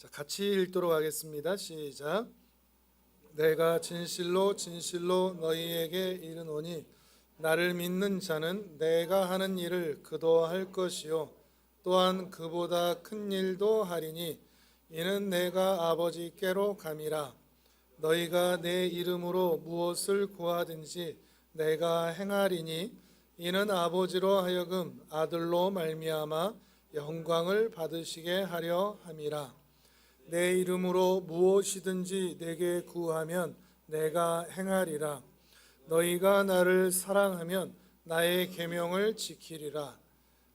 자, 같이 읽도록 하겠습니다. 시작. 내가 진실로 진실로 너희에게 이르노니 나를 믿는 자는 내가 하는 일을 그도 할 것이요 또한 그보다 큰 일도 하리니 이는 내가 아버지께로 감이라. 너희가 내 이름으로 무엇을 구하든지 내가 행하리니 이는 아버지로 하여금 아들로 말미암아 영광을 받으시게 하려 함이라. 내 이름으로 무엇이든지 내게 구하면 내가 행하리라. 너희가 나를 사랑하면 나의 계명을 지키리라.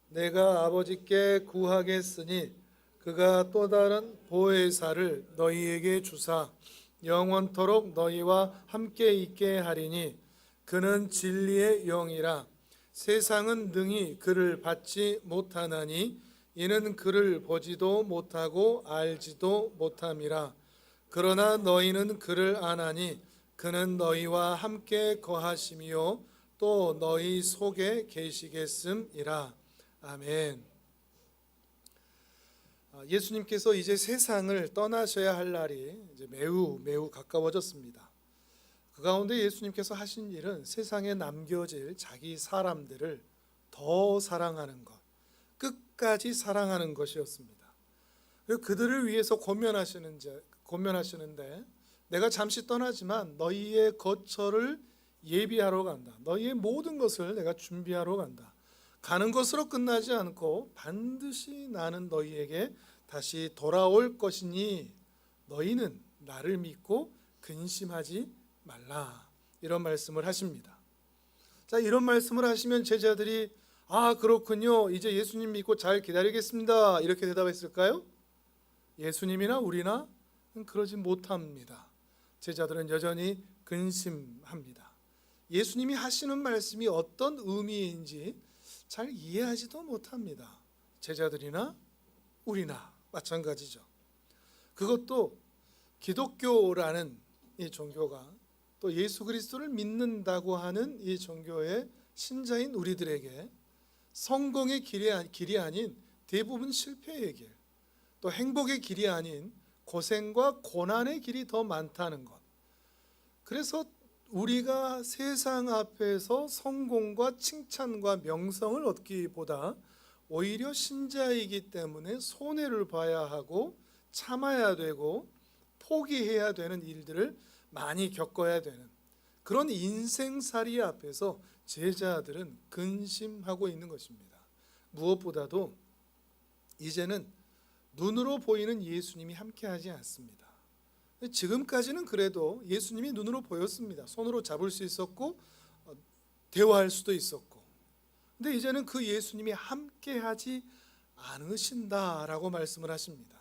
내가 아버지께 구하겠으니 그가 또 다른 보혜사를 너희에게 주사 영원토록 너희와 함께 있게 하리니 그는 진리의 영이라. 세상은 능히 그를 받지 못하나니 이는 그를 보지도 못하고 알지도 못함이라. 그러나 너희는 그를 아나니 그는 너희와 함께 거하심이요 또 너희 속에 계시겠음이라. 아멘. 예수님께서 이제 세상을 떠나셔야 할 날이 이제 매우 가까워졌습니다. 그 가운데 예수님께서 하신 일은 세상에 남겨질 자기 사람들을 더 사랑하는 것, 끝까지 사랑하는 것이었습니다. 그리고 그들을 위해서 권면하시는데 내가 잠시 떠나지만 너희의 거처를 예비하러 간다. 너희의 모든 것을 내가 준비하러 간다. 가는 것으로 끝나지 않고 반드시 나는 너희에게 다시 돌아올 것이니 너희는 나를 믿고 근심하지 말라. 이런 말씀을 하십니다. 자, 이런 말씀을 하시면 제자들이 그렇군요. 이제 예수님 믿고 잘 기다리겠습니다. 이렇게 대답했을까요? 예수님이나 우리나 그러지 못합니다. 제자들은 여전히 근심합니다. 예수님이 하시는 말씀이 어떤 의미인지 잘 이해하지도 못합니다. 제자들이나 우리나 마찬가지죠. 그것도 기독교라는 이 종교가 또 예수 그리스도를 믿는다고 하는 이 종교의 신자인 우리들에게 성공의 길이 아닌 대부분 실패의 길, 또 행복의 길이 아닌 고생과 고난의 길이 더 많다는 것. 그래서 우리가 세상 앞에서 성공과 칭찬과 명성을 얻기보다 오히려 신자이기 때문에 손해를 봐야 하고 참아야 되고 포기해야 되는 일들을 많이 겪어야 되는 그런 인생살이 앞에서 제자들은 근심하고 있는 것입니다. 무엇보다도 이제는 눈으로 보이는 예수님이 함께하지 않습니다. 지금까지는 그래도 예수님이 눈으로 보였습니다. 손으로 잡을 수 있었고 대화할 수도 있었고, 근데 이제는 그 예수님이 함께하지 않으신다라고 말씀을 하십니다.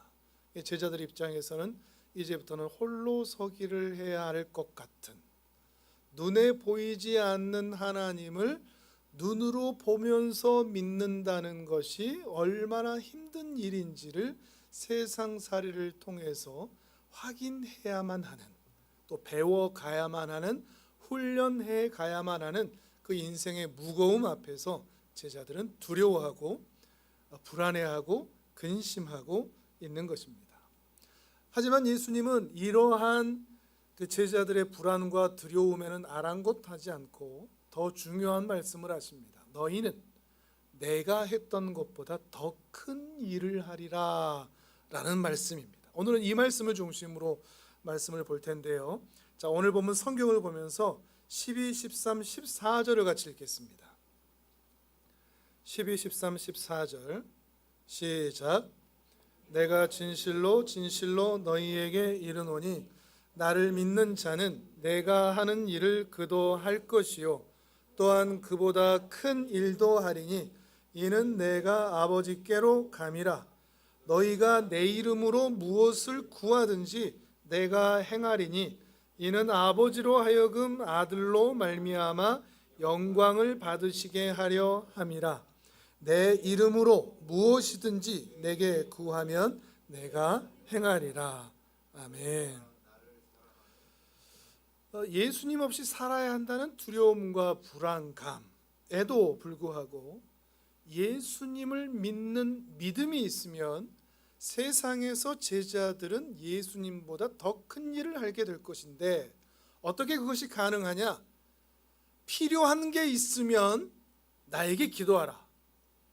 제자들 입장에서는 이제부터는 홀로 서기를 해야 할 것 같은, 눈에 보이지 않는 하나님을 눈으로 보면서 믿는다는 것이 얼마나 힘든 일인지를 세상살이를 통해서 확인해야만 하는, 또 배워가야만 하는, 훈련해 가야만 하는 그 인생의 무거움 앞에서 제자들은 두려워하고 불안해하고 근심하고 있는 것입니다. 하지만 예수님은 이러한 그 제자들의 불안과 두려움에는 아랑곳하지 않고 더 중요한 말씀을 하십니다. 너희는 내가 했던 것보다 더 큰 일을 하리라 라는 말씀입니다. 오늘은 이 말씀을 중심으로 말씀을 볼 텐데요. 자, 오늘 보면 성경을 보면서 12, 13, 14절을 같이 읽겠습니다. 12, 13, 14절 시작. 내가 진실로 진실로 너희에게 이르노니 나를 믿는 자는 내가 하는 일을 그도 할 것이요 또한 그보다 큰 일도 하리니 이는 내가 아버지께로 감이라. 너희가 내 이름으로 무엇을 구하든지 내가 행하리니 이는 아버지로 하여금 아들로 말미암아 영광을 받으시게 하려 함이라. 내 이름으로 무엇이든지 내게 구하면 내가 행하리라. 아멘. 예수님 없이 살아야 한다는 두려움과 불안감에도 불구하고 예수님을 믿는 믿음이 있으면 세상에서 제자들은 예수님보다 더 큰 일을 알게 될 것인데 어떻게 그것이 가능하냐? 필요한 게 있으면 나에게 기도하라.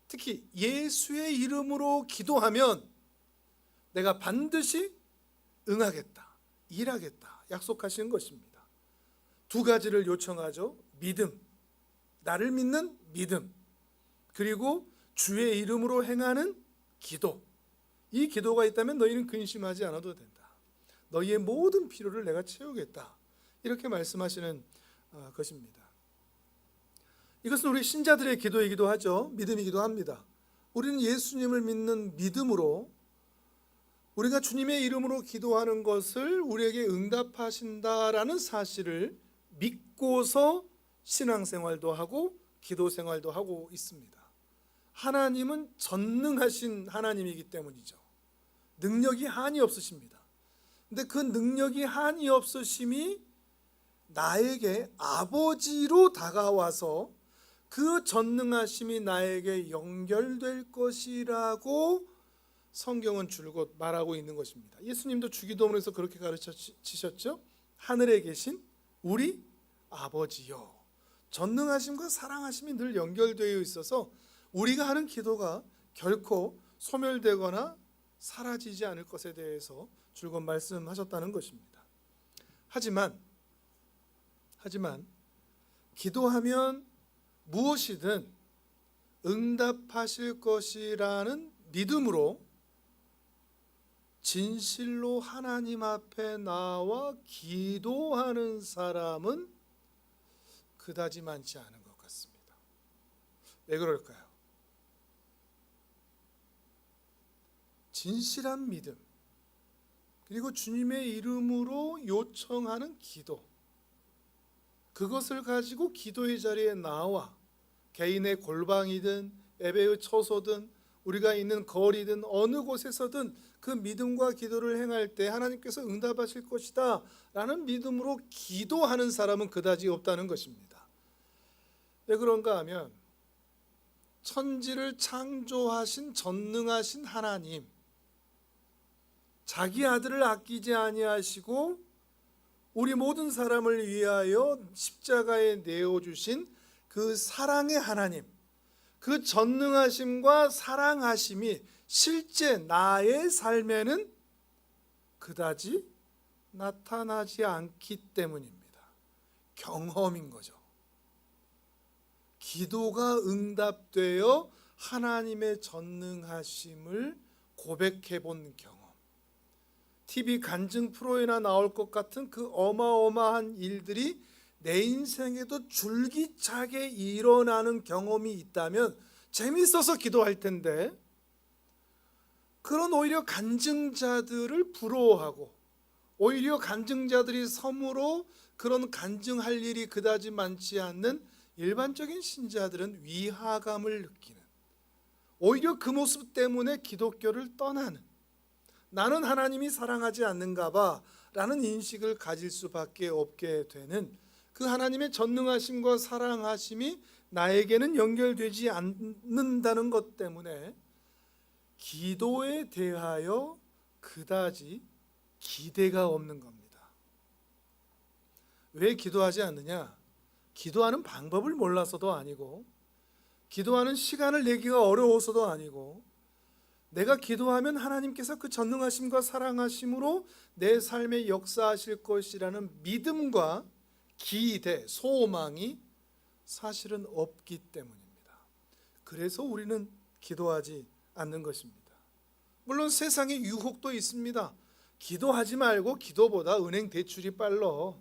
특히 예수의 이름으로 기도하면 내가 반드시 응하겠다, 일하겠다 약속하신 것입니다. 두 가지를 요청하죠. 믿음, 나를 믿는 믿음, 그리고 주의 이름으로 행하는 기도. 이 기도가 있다면 너희는 근심하지 않아도 된다. 너희의 모든 필요를 내가 채우겠다. 이렇게 말씀하시는 것입니다. 이것은 우리 신자들의 기도이기도 하죠. 믿음이기도 합니다. 우리는 예수님을 믿는 믿음으로 우리가 주님의 이름으로 기도하는 것을 우리에게 응답하신다라는 사실을 믿고서 신앙생활도 하고 기도생활도 하고 있습니다. 하나님은 전능하신 하나님이기 때문이죠. 능력이 한이 없으십니다. 근데 그 능력이 한이 없으심이 나에게 아버지로 다가와서 그 전능하심이 나에게 연결될 것이라고 성경은 줄곧 말하고 있는 것입니다. 예수님도 주기도문에서 그렇게 가르치셨죠. 하늘에 계신 우리 아버지요. 전능하심과 사랑하심이 늘 연결되어 있어서 우리가 하는 기도가 결코 소멸되거나 사라지지 않을 것에 대해서 줄곧 말씀하셨다는 것입니다. 하지만 기도하면 무엇이든 응답하실 것이라는 믿음으로 진실로 하나님 앞에 나와 기도하는 사람은 그다지 많지 않은 것 같습니다. 왜 그럴까요? 진실한 믿음, 그리고 주님의 이름으로 요청하는 기도, 그것을 가지고 기도의 자리에 나와 개인의 골방이든 예배의 처소든 우리가 있는 거리든 어느 곳에서든 그 믿음과 기도를 행할 때 하나님께서 응답하실 것이다 라는 믿음으로 기도하는 사람은 그다지 없다는 것입니다. 왜 그런가 하면 천지를 창조하신 전능하신 하나님, 자기 아들을 아끼지 아니하시고 우리 모든 사람을 위하여 십자가에 내어주신 그 사랑의 하나님, 그 전능하심과 사랑하심이 실제 나의 삶에는 그다지 나타나지 않기 때문입니다. 경험인 거죠. 기도가 응답되어 하나님의 전능하심을 고백해 본 경험, TV 간증 프로에나 나올 것 같은 그 어마어마한 일들이 내 인생에도 줄기차게 일어나는 경험이 있다면 재미있어서 기도할 텐데, 그런 오히려 간증자들을 부러워하고 오히려 간증자들이 섬으로 그런 간증할 일이 그다지 많지 않는 일반적인 신자들은 위화감을 느끼는, 오히려 그 모습 때문에 기독교를 떠나는, 나는 하나님이 사랑하지 않는가 봐 라는 인식을 가질 수밖에 없게 되는 그 하나님의 전능하심과 사랑하심이 나에게는 연결되지 않는다는 것 때문에 기도에 대하여 그다지 기대가 없는 겁니다. 왜 기도하지 않느냐? 기도하는 방법을 몰라서도 아니고, 기도하는 시간을 내기가 어려워서도 아니고, 내가 기도하면 하나님께서 그 전능하심과 사랑하심으로 내 삶에 역사하실 것이라는 믿음과 기대, 소망이 사실은 없기 때문입니다. 그래서 우리는 기도하지 않는 것입니다. 물론 세상에 유혹도 있습니다. 기도하지 말고 기도보다 은행 대출이 빨라,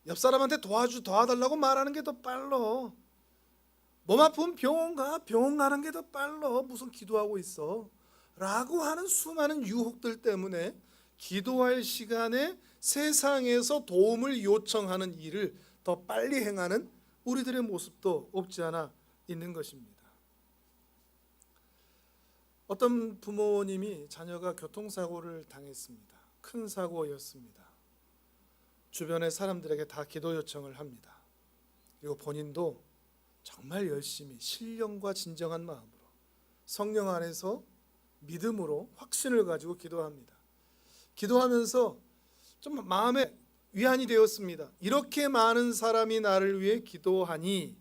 옆 사람한테 도와달라고 말하는 게 더 빨라, 몸 아프면 병원 가는 게 더 빨라, 무슨 기도하고 있어 라고 하는 수많은 유혹들 때문에 기도할 시간에 세상에서 도움을 요청하는 일을 더 빨리 행하는 우리들의 모습도 없지 않아 있는 것입니다. 어떤 부모님이 자녀가 교통사고를 당했습니다. 큰 사고였습니다. 주변의 사람들에게 다 기도 요청을 합니다. 그리고 본인도 정말 열심히 신령과 진정한 마음으로 성령 안에서 믿음으로 확신을 가지고 기도합니다. 기도하면서 좀 마음에 위안이 되었습니다. 이렇게 많은 사람이 나를 위해 기도하니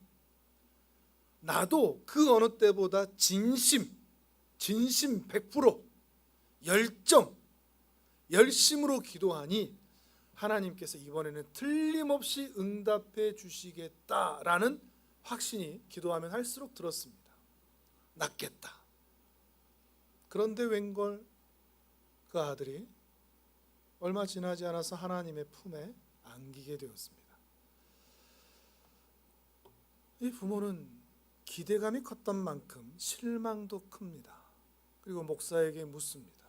나도 그 어느 때보다 진심 100% 열정, 열심으로 기도하니 하나님께서 이번에는 틀림없이 응답해 주시겠다라는 확신이 기도하면 할수록 들었습니다. 낫겠다. 그런데 웬걸 그 아들이 얼마 지나지 않아서 하나님의 품에 안기게 되었습니다. 이 부모는 기대감이 컸던 만큼 실망도 큽니다. 그리고 목사에게 묻습니다.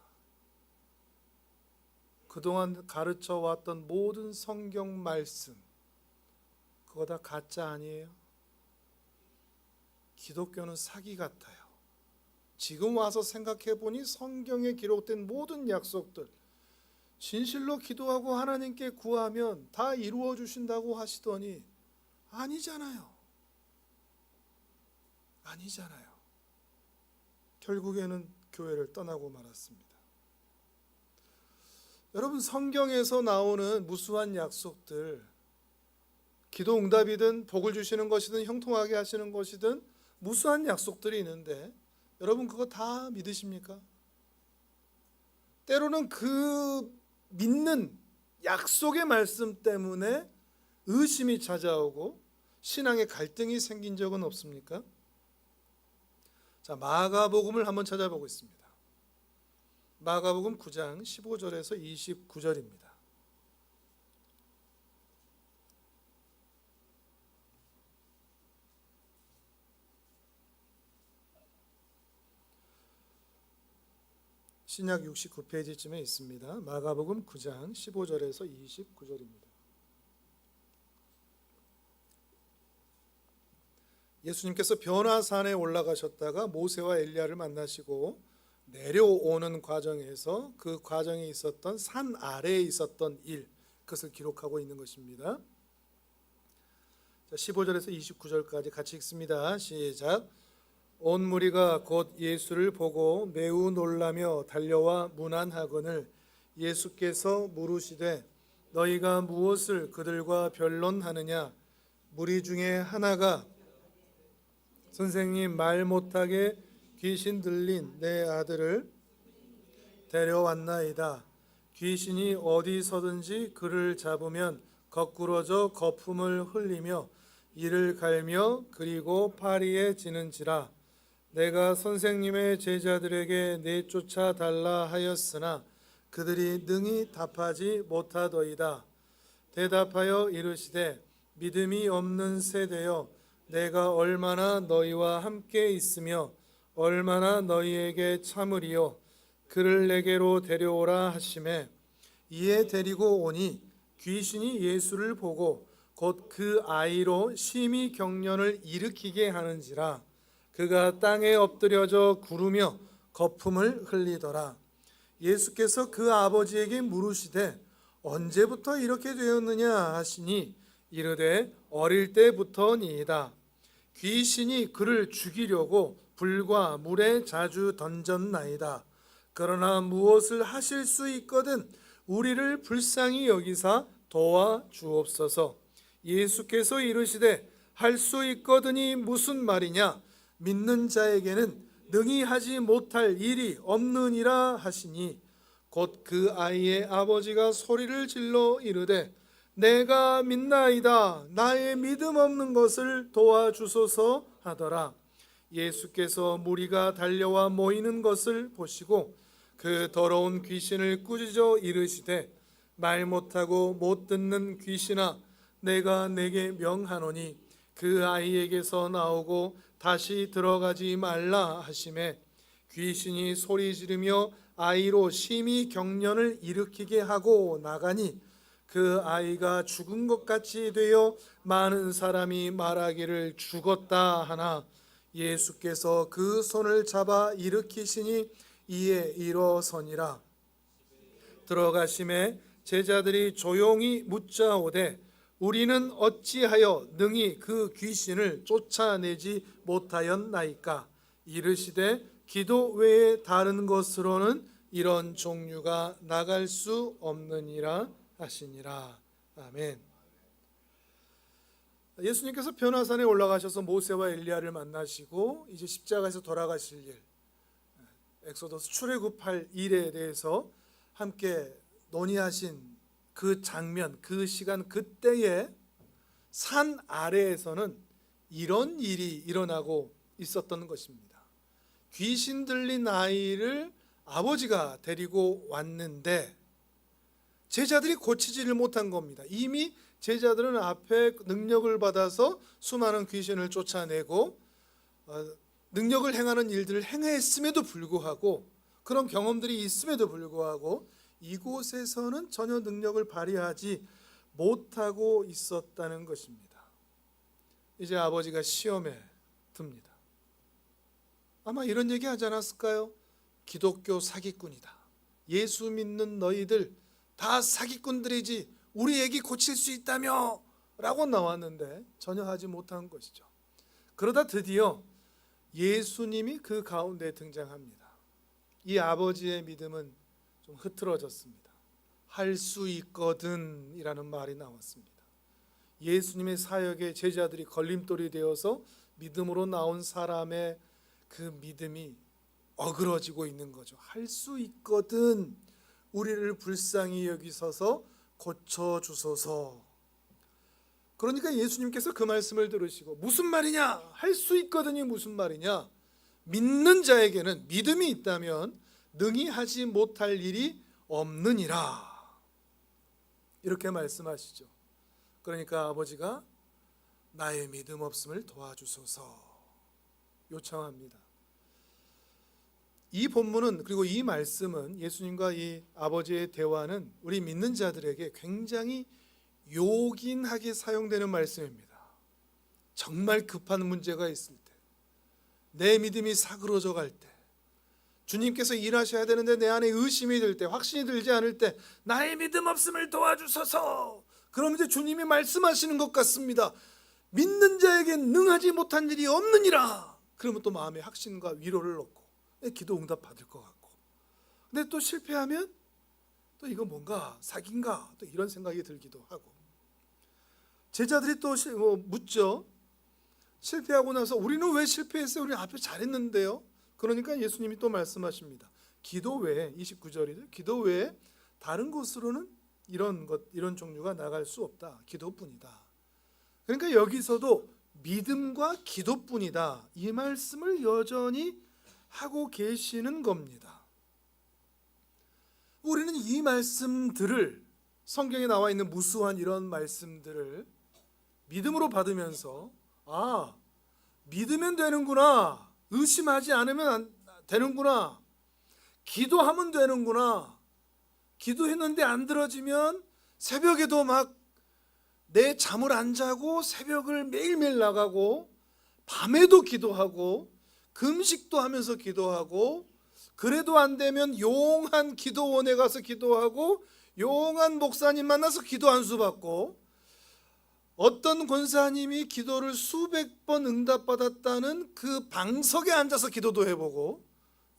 그동안 가르쳐 왔던 모든 성경 말씀 그거 다 가짜 아니에요? 기독교는 사기 같아요. 지금 와서 생각해 보니 성경에 기록된 모든 약속들 진실로 기도하고 하나님께 구하면 다 이루어 주신다고 하시더니 아니잖아요. 결국에는 교회를 떠나고 말았습니다. 여러분, 성경에서 나오는 무수한 약속들, 기도 응답이든 복을 주시는 것이든 형통하게 하시는 것이든 무수한 약속들이 있는데 여러분 그거 다 믿으십니까? 때로는 그 믿는 약속의 말씀 때문에 의심이 찾아오고 신앙의 갈등이 생긴 적은 없습니까? 자, 마가복음을 한번 찾아보겠습니다. 마가복음 9장 15절에서 29절입니다. 신약 69페이지쯤에 있습니다. 마가복음 9장 15절에서 29절입니다. 예수님께서 변화산에 올라가셨다가 모세와 엘리야를 만나시고 내려오는 과정에서 그 과정에 있었던 산 아래에 있었던 일, 그것을 기록하고 있는 것입니다. 15절에서 29절까지 같이 읽습니다. 시작. 온 무리가 곧 예수를 보고 매우 놀라며 달려와 문안하거늘 예수께서 물으시되 너희가 무엇을 그들과 변론하느냐? 무리 중에 하나가 선생님, 말 못하게 귀신 들린 내 아들을 데려왔나이다. 귀신이 어디서든지 그를 잡으면 거꾸러져 거품을 흘리며 이를 갈며 그리고 파리에 지는지라. 내가 선생님의 제자들에게 내쫓아 달라 하였으나 그들이 능히 답하지 못하더이다. 대답하여 이르시되 믿음이 없는 세대여, 내가 얼마나 너희와 함께 있으며 얼마나 너희에게 참으리요. 그를 내게로 데려오라 하시매 이에 데리고 오니 귀신이 예수를 보고 곧 그 아이로 심히 경련을 일으키게 하는지라. 그가 땅에 엎드려져 구르며 거품을 흘리더라. 예수께서 그 아버지에게 물으시되 언제부터 이렇게 되었느냐 하시니 이르되 어릴 때부터니이다. 귀신이 그를 죽이려고 불과 물에 자주 던졌나이다. 그러나 무엇을 하실 수 있거든 우리를 불쌍히 여기사 도와 주옵소서. 예수께서 이르시되 할 수 있거든이 무슨 말이냐? 믿는 자에게는 능히 하지 못할 일이 없느니라 하시니 곧 그 아이의 아버지가 소리를 질러 이르되 내가 믿나이다. 나의 믿음 없는 것을 도와주소서 하더라. 예수께서 무리가 달려와 모이는 것을 보시고 그 더러운 귀신을 꾸짖어 이르시되 말 못하고 못 듣는 귀신아, 내가 내게 명하노니 그 아이에게서 나오고 다시 들어가지 말라 하시매 귀신이 소리 지르며 아이로 심히 경련을 일으키게 하고 나가니 그 아이가 죽은 것 같이 되어 많은 사람이 말하기를 죽었다 하나 예수께서 그 손을 잡아 일으키시니 이에 일어서니라. 들어가심에 제자들이 조용히 묻자오되 우리는 어찌하여 능히 그 귀신을 쫓아내지 못하였나이까? 이르시되 기도 외에 다른 것으로는 이런 종류가 나갈 수 없느니라 하시니라. 아멘. 예수님께서 변화산에 올라가셔서 모세와 엘리야를 만나시고 이제 십자가에서 돌아가실 일, 엑소더스 출애굽할 일에 대해서 함께 논의하신 그 장면, 그 시간, 그때에 산 아래에서는 이런 일이 일어나고 있었던 것입니다. 귀신 들린 아이를 아버지가 데리고 왔는데 제자들이 고치지를 못한 겁니다. 이미 제자들은 앞에 능력을 받아서 수많은 귀신을 쫓아내고 능력을 행하는 일들을 행했음에도 불구하고, 그런 경험들이 있음에도 불구하고 이곳에서는 전혀 능력을 발휘하지 못하고 있었다는 것입니다. 이제 아버지가 시험에 듭니다. 아마 이런 얘기 하지 않았을까요? 기독교 사기꾼이다. 예수 믿는 너희들 다 사기꾼들이지, 우리 애기 고칠 수 있다며 라고 나왔는데 전혀 하지 못한 것이죠. 그러다 드디어 예수님이 그 가운데 등장합니다. 이 아버지의 믿음은 좀 흐트러졌습니다. 할 수 있거든 이라는 말이 나왔습니다. 예수님의 사역에 제자들이 걸림돌이 되어서 믿음으로 나온 사람의 그 믿음이 어그러지고 있는 거죠. 할 수 있거든, 우리를 불쌍히 여기셔서 고쳐주소서. 그러니까 예수님께서 그 말씀을 들으시고 무슨 말이냐, 할 수 있거든이 무슨 말이냐, 믿는 자에게는 믿음이 있다면 능히 하지 못할 일이 없느니라, 이렇게 말씀하시죠. 그러니까 아버지가 나의 믿음 없음을 도와주소서 요청합니다. 이 본문은, 그리고 이 말씀은, 예수님과 이 아버지의 대화는 우리 믿는 자들에게 굉장히 요긴하게 사용되는 말씀입니다. 정말 급한 문제가 있을 때, 내 믿음이 사그러져 갈 때, 주님께서 일하셔야 되는데 내 안에 의심이 들 때, 확신이 들지 않을 때, 나의 믿음 없음을 도와주소서. 그럼 이제 주님이 말씀하시는 것 같습니다. 믿는 자에게 능하지 못한 일이 없느니라. 그러면 또 마음에 확신과 위로를 얻고 기도 응답 받을 것 같고, 근데 또 실패하면 또 이거 뭔가 사기인가, 또 이런 생각이 들기도 하고, 제자들이 또 묻죠. 실패하고 나서 우리는 왜 실패했어요? 우리 앞에 잘했는데요. 그러니까 예수님이 또 말씀하십니다. 기도 외에, 29절이죠. 기도 외에 다른 곳으로는 이런 종류가 나갈 수 없다. 기도뿐이다. 그러니까 여기서도 믿음과 기도뿐이다, 이 말씀을 여전히 하고 계시는 겁니다. 우리는 이 말씀들을, 성경에 나와 있는 무수한 이런 말씀들을 믿음으로 받으면서, 아, 믿으면 되는구나, 의심하지 않으면 되는구나, 기도하면 되는구나, 기도했는데 안 들어지면 새벽에도 막 내 잠을 안 자고 새벽을 매일매일 나가고 밤에도 기도하고 금식도 하면서 기도하고, 그래도 안 되면 용한 기도원에 가서 기도하고 용한 목사님 만나서 기도 안수 받고, 어떤 권사님이 기도를 수백 번 응답받았다는 그 방석에 앉아서 기도도 해보고,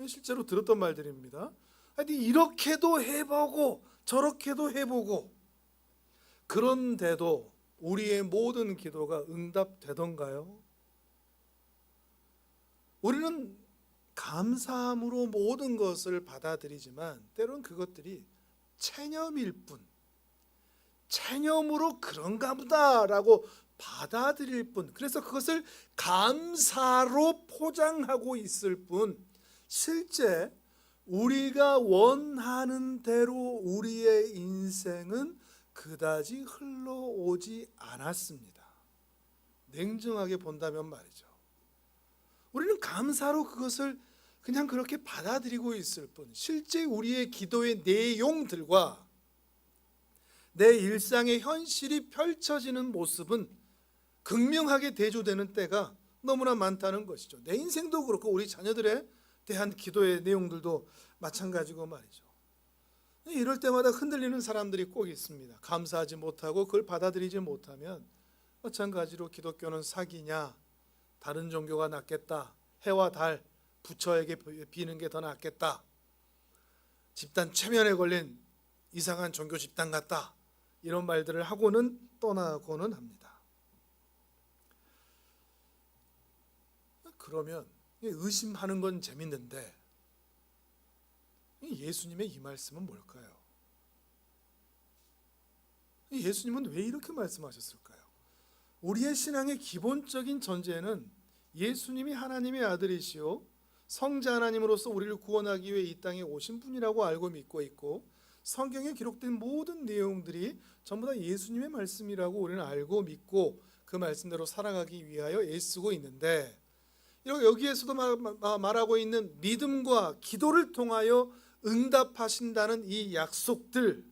실제로 들었던 말들입니다. 하여튼 이렇게도 해보고 저렇게도 해보고, 그런데도 우리의 모든 기도가 응답되던가요? 우리는 감사함으로 모든 것을 받아들이지만 때로는 그것들이 체념일 뿐, 체념으로 그런가 보다라고 받아들일 뿐, 그래서 그것을 감사로 포장하고 있을 뿐, 실제 우리가 원하는 대로 우리의 인생은 그다지 흘러오지 않았습니다. 냉정하게 본다면 말이죠. 우리는 감사로 그것을 그냥 그렇게 받아들이고 있을 뿐, 실제 우리의 기도의 내용들과 내 일상의 현실이 펼쳐지는 모습은 극명하게 대조되는 때가 너무나 많다는 것이죠. 내 인생도 그렇고 우리 자녀들에 대한 기도의 내용들도 마찬가지고 말이죠. 이럴 때마다 흔들리는 사람들이 꼭 있습니다. 감사하지 못하고 그걸 받아들이지 못하면 마찬가지로 기독교는 사기냐, 다른 종교가 낫겠다, 해와 달, 부처에게 비는 게 더 낫겠다. 집단 최면에 걸린 이상한 종교 집단 같다. 이런 말들을 하고는 떠나고는 합니다. 그러면 의심하는 건 재밌는데 예수님의 이 말씀은 뭘까요? 예수님은 왜 이렇게 말씀하셨을까요? 우리의 신앙의 기본적인 전제는 예수님이 하나님의 아들이시오 성자 하나님으로서 우리를 구원하기 위해 이 땅에 오신 분이라고 알고 믿고 있고, 성경에 기록된 모든 내용들이 전부 다 예수님의 말씀이라고 우리는 알고 믿고 그 말씀대로 살아가기 위하여 애쓰고 있는데, 여기에서도 말하고 있는 믿음과 기도를 통하여 응답하신다는 이 약속들,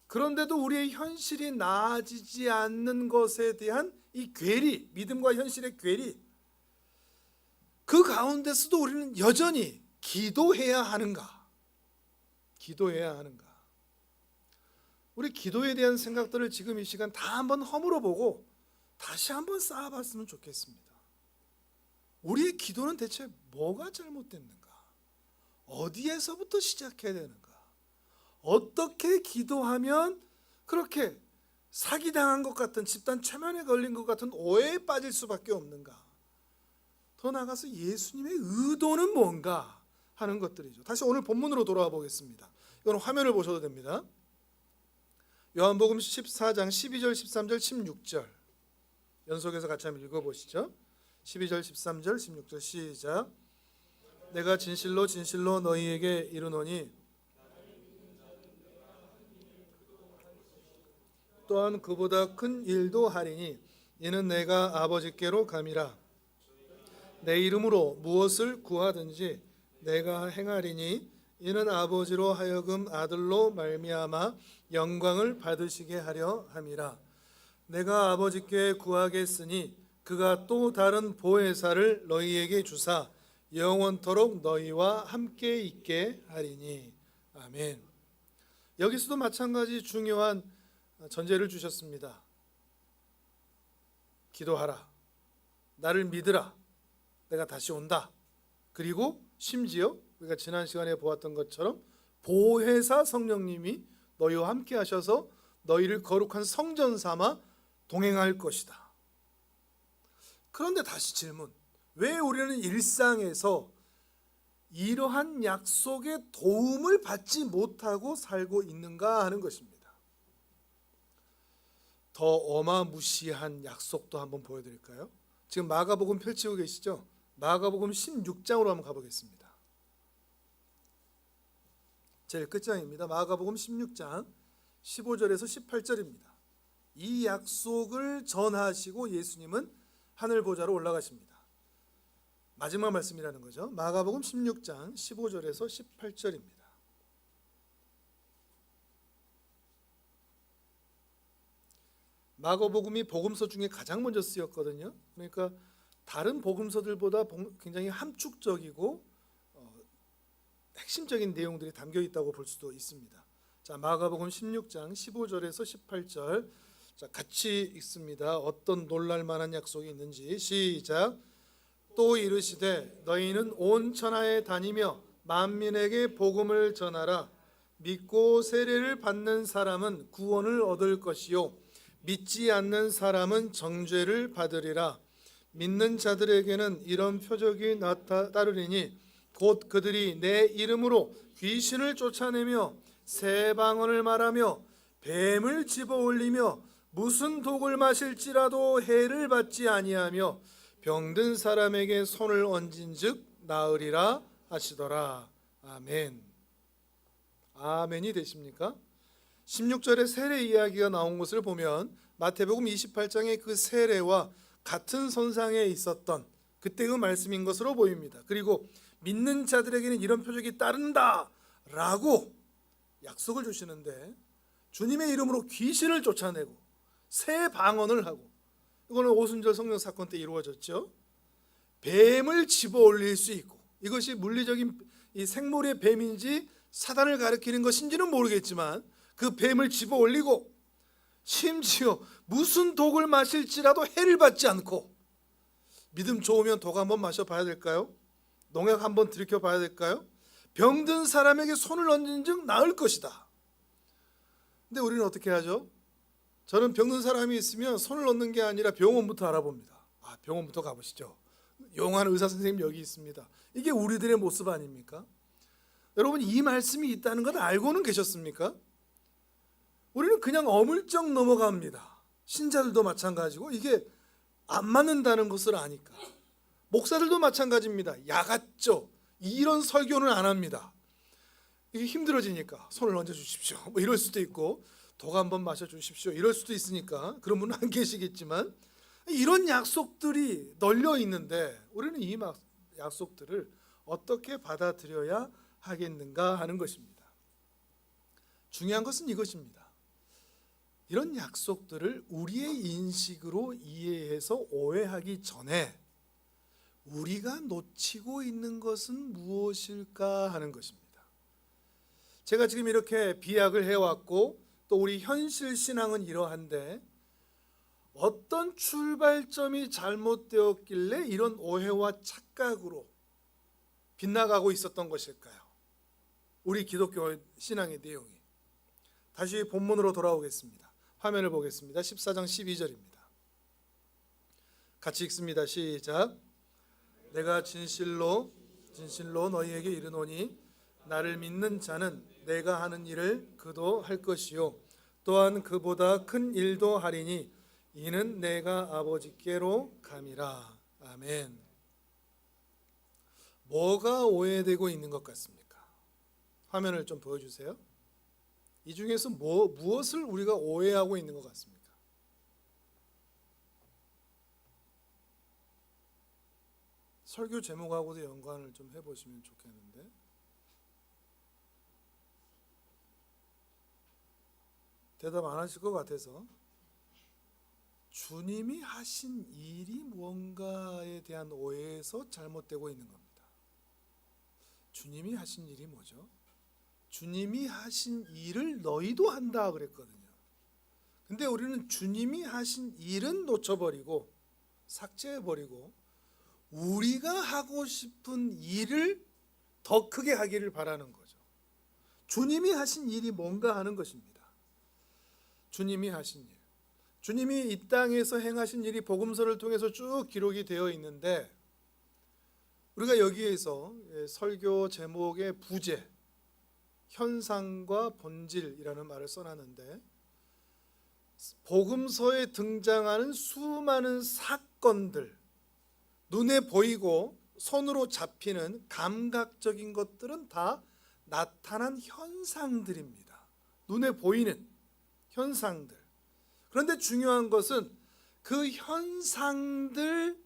그런데도 우리의 현실이 나아지지 않는 것에 대한 이 괴리, 믿음과 현실의 괴리, 그 가운데서도 우리는 여전히 기도해야 하는가? 기도해야 하는가? 우리 기도에 대한 생각들을 지금 이 시간 다 한번 허물어 보고 다시 한번 쌓아봤으면 좋겠습니다. 우리의 기도는 대체 뭐가 잘못됐는가? 어디에서부터 시작해야 되는가? 어떻게 기도하면 그렇게 사기당한 것 같은, 집단 최면에 걸린 것 같은 오해에 빠질 수밖에 없는가? 더 나아가서 예수님의 의도는 뭔가 하는 것들이죠. 다시 오늘 본문으로 돌아와 보겠습니다. 이건 화면을 보셔도 됩니다. 요한복음 14장 12절, 13절, 16절 연속해서 같이 한번 읽어보시죠. 12절, 13절, 16절 시작. 내가 진실로 진실로 너희에게 이르노니 또한 그보다 큰 일도 하리니 이는 내가 아버지께로 감이라. 내 이름으로 무엇을 구하든지 내가 행하리니 이는 아버지로 하여금 아들로 말미암아 영광을 받으시게 하려 함이라. 내가 아버지께 구하겠으니 그가 또 다른 보혜사를 너희에게 주사 영원토록 너희와 함께 있게 하리니. 아멘. 여기서도 마찬가지 중요한 전제를 주셨습니다. 기도하라. 나를 믿으라. 내가 다시 온다. 그리고 심지어 우리가 지난 시간에 보았던 것처럼 보혜사 성령님이 너희와 함께 하셔서 너희를 거룩한 성전 삼아 동행할 것이다. 그런데 다시 질문. 왜 우리는 일상에서 이러한 약속의 도움을 받지 못하고 살고 있는가 하는 것입니다. 더 어마무시한 약속도 한번 보여드릴까요? 지금 마가복음 펼치고 계시죠? 마가복음 16장으로 한번 가보겠습니다. 제일 끝장입니다. 마가복음 16장 15절에서 18절입니다. 이 약속을 전하시고 예수님은 하늘 보좌로 올라가십니다. 마지막 말씀이라는 거죠. 마가복음 16장 15절에서 18절입니다. 마가복음이 복음서 중에 가장 먼저 쓰였거든요. 그러니까 다른 복음서들보다 굉장히 함축적이고 핵심적인 내용들이 담겨 있다고 볼 수도 있습니다. 자, 마가복음 16장 15절에서 18절 자, 같이 읽습니다. 어떤 놀랄 만한 약속이 있는지 시작. 또 이르시되 너희는 온 천하에 다니며 만민에게 복음을 전하라. 믿고 세례를 받는 사람은 구원을 얻을 것이요 믿지 않는 사람은 정죄를 받으리라. 믿는 자들에게는 이런 표적이 따르리니 곧 그들이 내 이름으로 귀신을 쫓아내며 새 방언을 말하며 뱀을 집어올리며 무슨 독을 마실지라도 해를 받지 아니하며 병든 사람에게 손을 얹은즉 나으리라 하시더라. 아멘. 아멘이 되십니까? 16절에 세례 이야기가 나온 것을 보면 마태복음 28장의 그 세례와 같은 선상에 있었던 그때의 말씀인 것으로 보입니다. 그리고 믿는 자들에게는 이런 표적이 따른다 라고 약속을 주시는데, 주님의 이름으로 귀신을 쫓아내고 새 방언을 하고, 이거는 오순절 성령 사건 때 이루어졌죠. 뱀을 집어올릴 수 있고, 이것이 물리적인 이 생물의 뱀인지 사단을 가리키는 것인지는 모르겠지만 그 뱀을 집어올리고 심지어 무슨 독을 마실지라도 해를 받지 않고 믿음 좋으면 독 한번 마셔봐야 될까요? 농약 한번 들이켜봐야 될까요? 병든 사람에게 손을 얹은 즉 나을 것이다. 근데 우리는 어떻게 하죠? 저는 병든 사람이 있으면 손을 얹는 게 아니라 병원부터 알아봅니다. 병원부터 가보시죠. 용한 의사 선생님 여기 있습니다. 이게 우리들의 모습 아닙니까? 여러분, 이 말씀이 있다는 것 알고는 계셨습니까? 우리는 그냥 어물쩍 넘어갑니다. 신자들도 마찬가지고 이게 안 맞는다는 것을 아니까. 목사들도 마찬가지입니다. 야같죠. 이런 설교는 안 합니다. 이게 힘들어지니까 손을 얹어 주십시오. 뭐 이럴 수도 있고, 독 한번 마셔 주십시오. 이럴 수도 있으니까 그런 분은 안 계시겠지만, 이런 약속들이 널려 있는데 우리는 이 약속들을 어떻게 받아들여야 하겠는가 하는 것입니다. 중요한 것은 이것입니다. 이런 약속들을 우리의 인식으로 이해해서 오해하기 전에 우리가 놓치고 있는 것은 무엇일까 하는 것입니다. 제가 지금 이렇게 비약을 해왔고 또 우리 현실 신앙은 이러한데, 어떤 출발점이 잘못되었길래 이런 오해와 착각으로 빗나가고 있었던 것일까요? 우리 기독교 신앙의 내용이. 다시 본문으로 돌아오겠습니다. 화면을 보겠습니다. 14장 12절입니다. 같이 읽습니다. 시작. 내가 진실로 너희에게 이르노니 나를 믿는 자는 내가 하는 일을 그도 할 것이요 또한 그보다 큰 일도 하리니 이는 내가 아버지께로 감이라. 아멘. 뭐가 오해되고 있는 것 같습니까? 화면을 좀 보여주세요. 이 중에서 무엇을 우리가 오해하고 있는 것 같습니까? 설교 제목하고도 연관을 좀 해보시면 좋겠는데, 대답 안 하실 것 같아서, 주님이 하신 일이 뭔가에 대한 오해에서 잘못되고 있는 겁니다. 주님이 하신 일이 뭐죠? 주님이 하신 일을 너희도 한다 그랬거든요. 근데 우리는 주님이 하신 일은 놓쳐버리고 삭제해버리고 우리가 하고 싶은 일을 더 크게 하기를 바라는 거죠. 주님이 하신 일이 뭔가 하는 것입니다. 주님이 하신 일, 주님이 이 땅에서 행하신 일이 복음서를 통해서 쭉 기록이 되어 있는데, 우리가 여기에서 설교 제목의 부제, 현상과 본질이라는 말을 써놨는데, 복음서에 등장하는 수많은 사건들, 눈에 보이고 손으로 잡히는 감각적인 것들은 다 나타난 현상들입니다. 눈에 보이는 현상들. 그런데 중요한 것은 그 현상들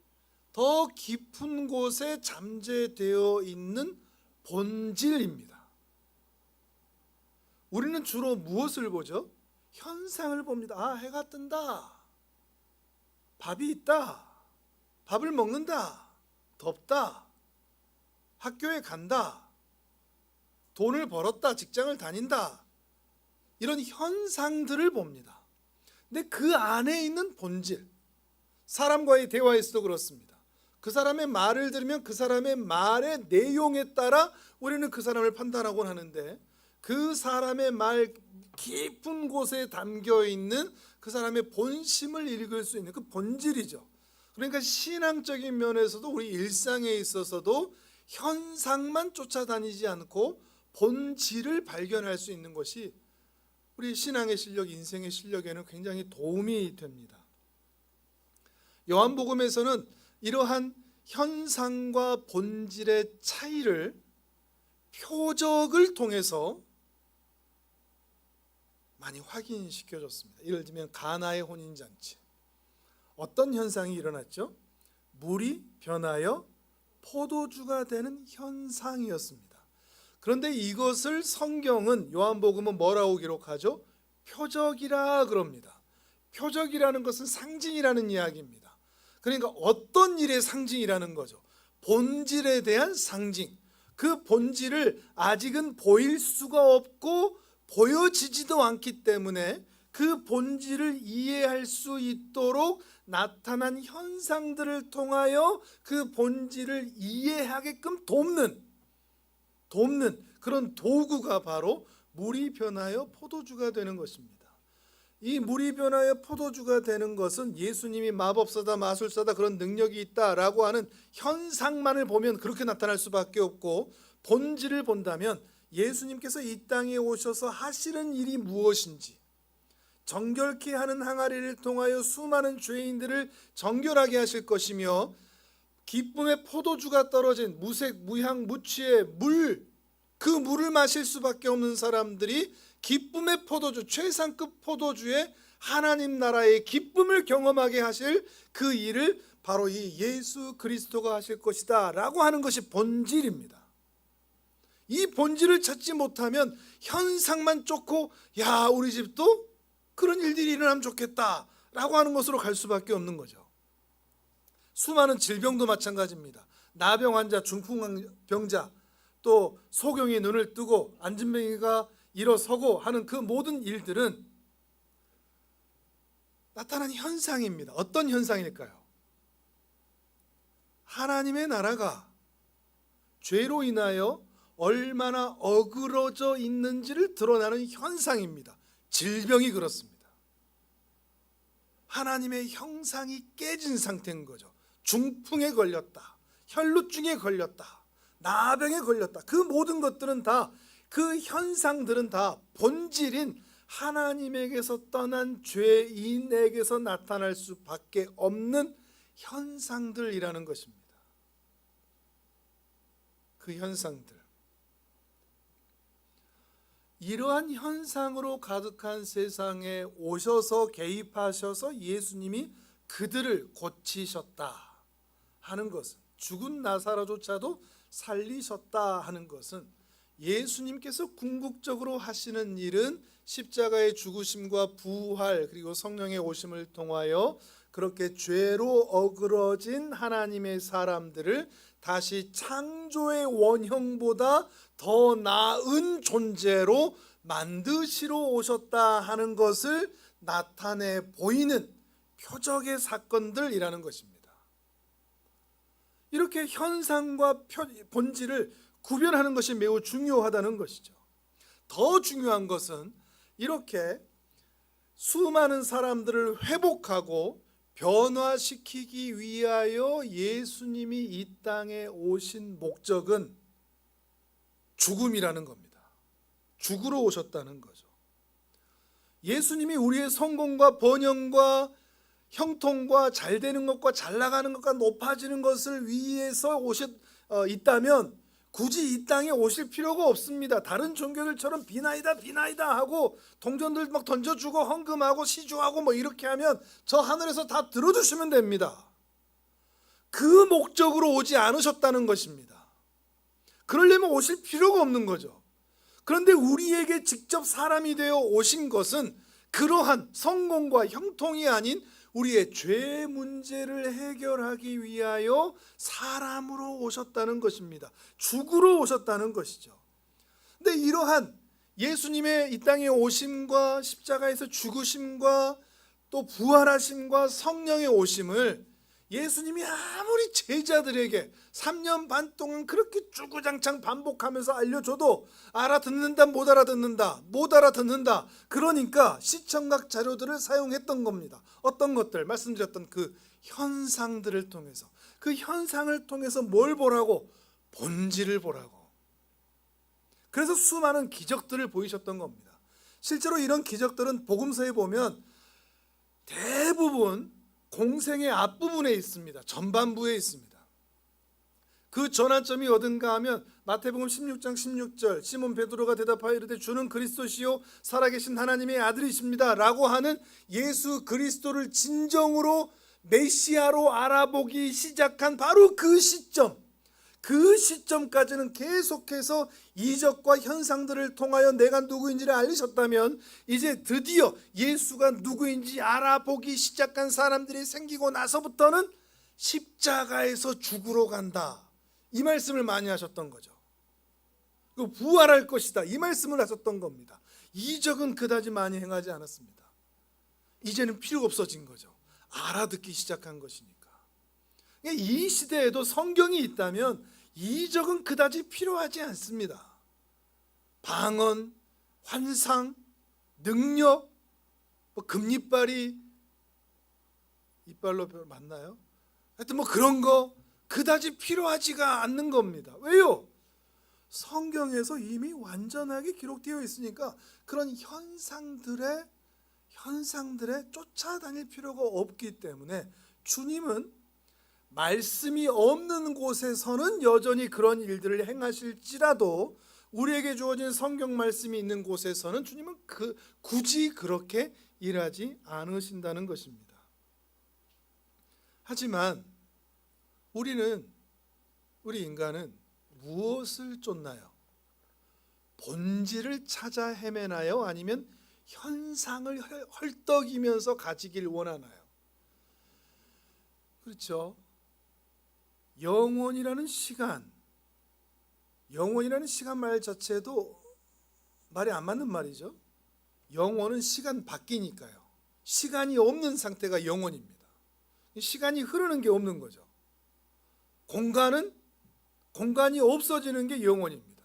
더 깊은 곳에 잠재되어 있는 본질입니다. 우리는 주로 무엇을 보죠? 현상을 봅니다. 해가 뜬다. 밥이 있다. 밥을 먹는다. 덥다. 학교에 간다. 돈을 벌었다. 직장을 다닌다. 이런 현상들을 봅니다. 근데 그 안에 있는 본질, 사람과의 대화에서도 그렇습니다. 그 사람의 말을 들으면 그 사람의 말의 내용에 따라 우리는 그 사람을 판단하곤 하는데, 그 사람의 말 깊은 곳에 담겨있는 그 사람의 본심을 읽을 수 있는 그 본질이죠. 그러니까 신앙적인 면에서도 우리 일상에 있어서도 현상만 쫓아다니지 않고 본질을 발견할 수 있는 것이 우리 신앙의 실력, 인생의 실력에는 굉장히 도움이 됩니다. 요한복음에서는 이러한 현상과 본질의 차이를 표적을 통해서 많이 확인시켜줬습니다. 예를 들면 가나의 혼인잔치, 어떤 현상이 일어났죠? 물이 변하여 포도주가 되는 현상이었습니다. 그런데 이것을 성경은, 요한복음은 뭐라고 기록하죠? 표적이라 그럽니다. 표적이라는 것은 상징이라는 이야기입니다. 그러니까 어떤 일의 상징이라는 거죠. 본질에 대한 상징. 그 본질을 아직은 보일 수가 없고 보여지지도 않기 때문에 그 본질을 이해할 수 있도록 나타난 현상들을 통하여 그 본질을 이해하게끔 돕는 그런 도구가 바로 물이 변하여 포도주가 되는 것입니다. 이 물이 변하여 포도주가 되는 것은 예수님이 마법사다 마술사다 그런 능력이 있다라고 하는 현상만을 보면 그렇게 나타날 수밖에 없고, 본질을 본다면 예수님께서 이 땅에 오셔서 하시는 일이 무엇인지, 정결케 하는 항아리를 통하여 수많은 죄인들을 정결하게 하실 것이며, 기쁨의 포도주가 떨어진 무색 무향 무취의 그 물을 마실 수밖에 없는 사람들이 기쁨의 포도주, 최상급 포도주의 하나님 나라의 기쁨을 경험하게 하실 그 일을 바로 이 예수 그리스도가 하실 것이다 라고 하는 것이 본질입니다. 이 본질을 찾지 못하면 현상만 쫓고 야 우리 집도 그런 일들이 일어나면 좋겠다 라고 하는 것으로 갈 수밖에 없는 거죠. 수많은 질병도 마찬가지입니다. 나병 환자, 중풍병자, 또 소경이 눈을 뜨고 안진뱅이가 일어서고 하는 그 모든 일들은 나타난 현상입니다. 어떤 현상일까요? 하나님의 나라가 죄로 인하여 얼마나 어그러져 있는지를 드러나는 현상입니다. 질병이 그렇습니다. 하나님의 형상이 깨진 상태인 거죠. 중풍에 걸렸다, 혈루증에 걸렸다, 나병에 걸렸다. 그 모든 것들은 다, 그 현상들은 다 본질인 하나님에게서 떠난 죄인에게서 나타날 수밖에 없는 현상들이라는 것입니다. 그 현상들, 이러한 현상으로 가득한 세상에 오셔서 개입하셔서 예수님이 그들을 고치셨다 하는 것은, 죽은 나사로조차도 살리셨다 하는 것은, 예수님께서 궁극적으로 하시는 일은 십자가의 죽으심과 부활 그리고 성령의 오심을 통하여 그렇게 죄로 어그러진 하나님의 사람들을 다시 창조의 원형보다 더 나은 존재로 만드시러 오셨다 하는 것을 나타내 보이는 표적의 사건들이라는 것입니다. 이렇게 현상과 본질을 구별하는 것이 매우 중요하다는 것이죠. 더 중요한 것은 이렇게 수많은 사람들을 회복하고 변화시키기 위하여 예수님이 이 땅에 오신 목적은 죽음이라는 겁니다. 죽으러 오셨다는 거죠. 예수님이 우리의 성공과 번영과 형통과 잘 되는 것과 잘 나가는 것과 높아지는 것을 위해서 있다면 굳이 이 땅에 오실 필요가 없습니다. 다른 종교들처럼 비나이다 하고 동전들 막 던져주고 헌금하고 시주하고 뭐 이렇게 하면 저 하늘에서 다 들어주시면 됩니다. 그 목적으로 오지 않으셨다는 것입니다. 그러려면 오실 필요가 없는 거죠. 그런데 우리에게 직접 사람이 되어 오신 것은 그러한 성공과 형통이 아닌 우리의 죄 문제를 해결하기 위하여 사람으로 오셨다는 것입니다. 죽으러 오셨다는 것이죠. 근데 이러한 예수님의 이 땅에 오심과 십자가에서 죽으심과 또 부활하심과 성령의 오심을 예수님이 아무리 제자들에게 3년 반 동안 그렇게 주구장창 반복하면서 알려줘도 알아듣는다 못 알아듣는다 그러니까 시청각 자료들을 사용했던 겁니다. 어떤 것들, 말씀드렸던 그 현상들을 통해서, 그 현상을 통해서 뭘 보라고? 본질을 보라고. 그래서 수많은 기적들을 보이셨던 겁니다. 실제로 이런 기적들은 복음서에 보면 대부분 공생의 앞부분에 있습니다. 전반부에 있습니다. 그 전환점이 어딘가 하면 마태복음 16장 16절, 시몬 베드로가 대답하여 이르되 주는 그리스도시요 살아계신 하나님의 아들이십니다 라고 하는 예수 그리스도를 진정으로 메시아로 알아보기 시작한 바로 그 시점까지는 계속해서 이적과 현상들을 통하여 내가 누구인지를 알리셨다면, 이제 드디어 예수가 누구인지 알아보기 시작한 사람들이 생기고 나서부터는 십자가에서 죽으러 간다, 이 말씀을 많이 하셨던 거죠. 부활할 것이다, 이 말씀을 하셨던 겁니다. 이적은 그다지 많이 행하지 않았습니다. 이제는 필요가 없어진 거죠. 알아듣기 시작한 것이니까. 이 시대에도 성경이 있다면 이적은 그다지 필요하지 않습니다. 방언, 환상, 능력, 금리빨이 이빨로 맞나요? 하여튼 그런 거 그다지 필요하지가 않는 겁니다. 왜요? 성경에서 이미 완전하게 기록되어 있으니까 그런 현상들에 쫓아다닐 필요가 없기 때문에 주님은 말씀이 없는 곳에서는 여전히 그런 일들을 행하실지라도 우리에게 주어진 성경 말씀이 있는 곳에서는 주님은 굳이 그렇게 일하지 않으신다는 것입니다. 하지만 우리 인간은 무엇을 쫓나요? 본질을 찾아 헤매나요? 아니면 현상을 헐떡이면서 가지길 원하나요? 그렇죠. 영원이라는 시간 말 자체도 말이 안 맞는 말이죠. 영원은 시간 바뀌니까요. 시간이 없는 상태가 영원입니다. 시간이 흐르는 게 없는 거죠. 공간이 없어지는 게 영원입니다.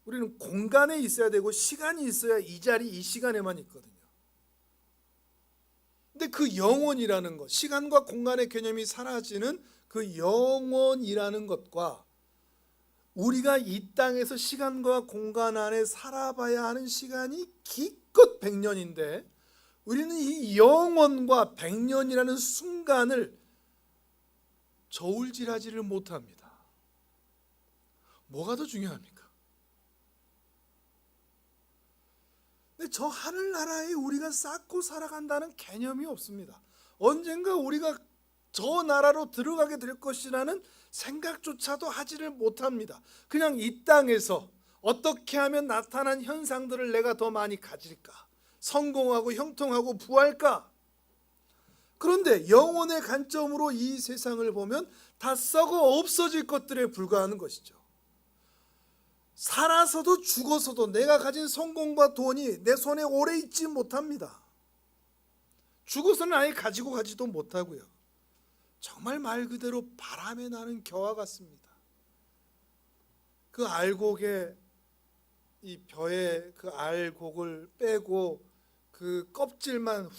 우리는 공간에 있어야 되고 시간이 있어야 이 자리 이 시간에만 있거든요. 근데 그 영원이라는 것, 시간과 공간의 개념이 사라지는 그 영원이라는 것과 우리가 이 땅에서 시간과 공간 안에 살아봐야 하는 시간이 기껏 100년인데 우리는 이 영원과 100년이라는 순간을 저울질하지를 못합니다. 뭐가 더 중요합니까? 근데 저 하늘나라에 우리가 쌓고 살아간다는 개념이 없습니다. 언젠가 우리가 저 나라로 들어가게 될 것이라는 생각조차도 하지를 못합니다. 그냥 이 땅에서 어떻게 하면 나타난 현상들을 내가 더 많이 가질까? 성공하고 형통하고 부할까? 그런데 영혼의 관점으로 이 세상을 보면 다 썩어 없어질 것들에 불과하는 것이죠. 살아서도 죽어서도 내가 가진 성공과 돈이 내 손에 오래 있지 못합니다. 죽어서는 아예 가지고 가지도 못하고요. 정말 말 그대로 바람에 나는 겨와 같습니다. 그 알곡에 이 벼에 그 알곡을 빼고 그 껍질만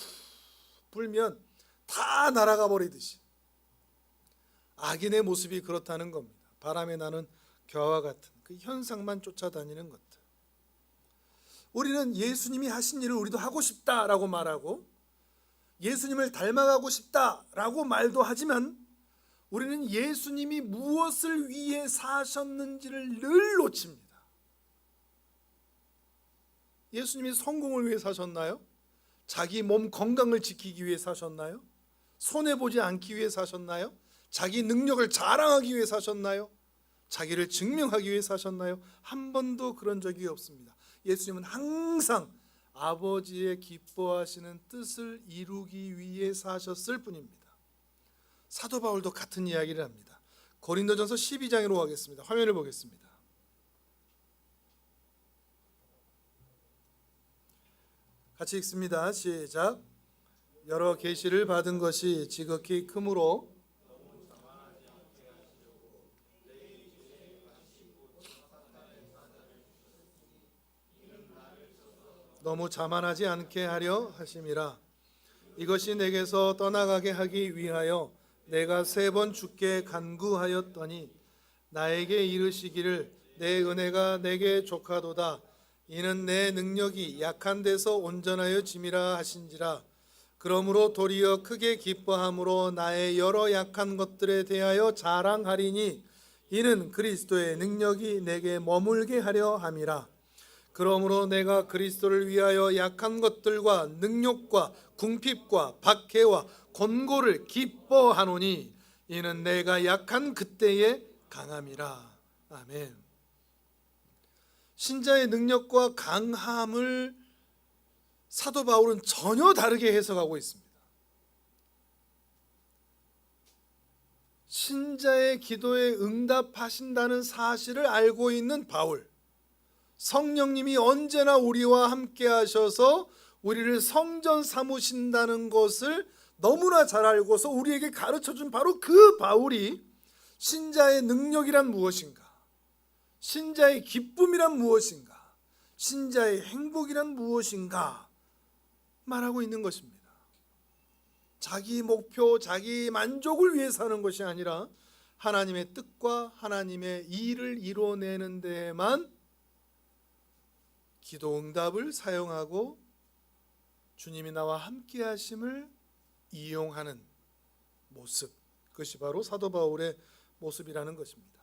불면 다 날아가 버리듯이 악인의 모습이 그렇다는 겁니다. 바람에 나는 겨와 같은 그 현상만 쫓아다니는 것들. 우리는 예수님이 하신 일을 우리도 하고 싶다라고 말하고 예수님을 닮아가고 싶다라고 말도 하지만 우리는 예수님이 무엇을 위해 사셨는지를 늘 놓칩니다. 예수님이 성공을 위해 사셨나요? 자기 몸 건강을 지키기 위해 사셨나요? 손해보지 않기 위해 사셨나요? 자기 능력을 자랑하기 위해 사셨나요? 자기를 증명하기 위해 사셨나요? 한 번도 그런 적이 없습니다. 예수님은 항상 아버지의 기뻐하시는 뜻을 이루기 위해 사셨을 뿐입니다. 사도 바울도 같은 이야기를 합니다. 고린도전서 12장으로 가겠습니다. 화면을 보겠습니다. 같이 읽습니다. 시작. 여러 계시를 받은 것이 지극히 크므로 너무 자만하지 않게 하려 하심이라. 이것이 내게서 떠나가게 하기 위하여 내가 3번 주께 간구하였더니 나에게 이르시기를 내 은혜가 내게 족하도다. 이는 내 능력이 약한 데서 온전하여 짐이라 하신지라. 그러므로 도리어 크게 기뻐함으로 나의 여러 약한 것들에 대하여 자랑하리니 이는 그리스도의 능력이 내게 머물게 하려 함이라. 그러므로 내가 그리스도를 위하여 약한 것들과 능욕과 궁핍과 박해와 곤고를 기뻐하노니 이는 내가 약한 그때에 강함이라. 아멘. 신자의 능력과 강함을 사도 바울은 전혀 다르게 해석하고 있습니다. 신자의 기도에 응답하신다는 사실을 알고 있는 바울, 성령님이 언제나 우리와 함께 하셔서 우리를 성전 삼으신다는 것을 너무나 잘 알고서 우리에게 가르쳐준 바로 그 바울이 신자의 능력이란 무엇인가, 신자의 기쁨이란 무엇인가, 신자의 행복이란 무엇인가 말하고 있는 것입니다. 자기 목표, 자기 만족을 위해 사는 것이 아니라 하나님의 뜻과 하나님의 일을 이뤄내는 데에만 기도 응답을 사용하고 주님이 나와 함께 하심을 이용하는 모습, 그것이 바로 사도 바울의 모습이라는 것입니다.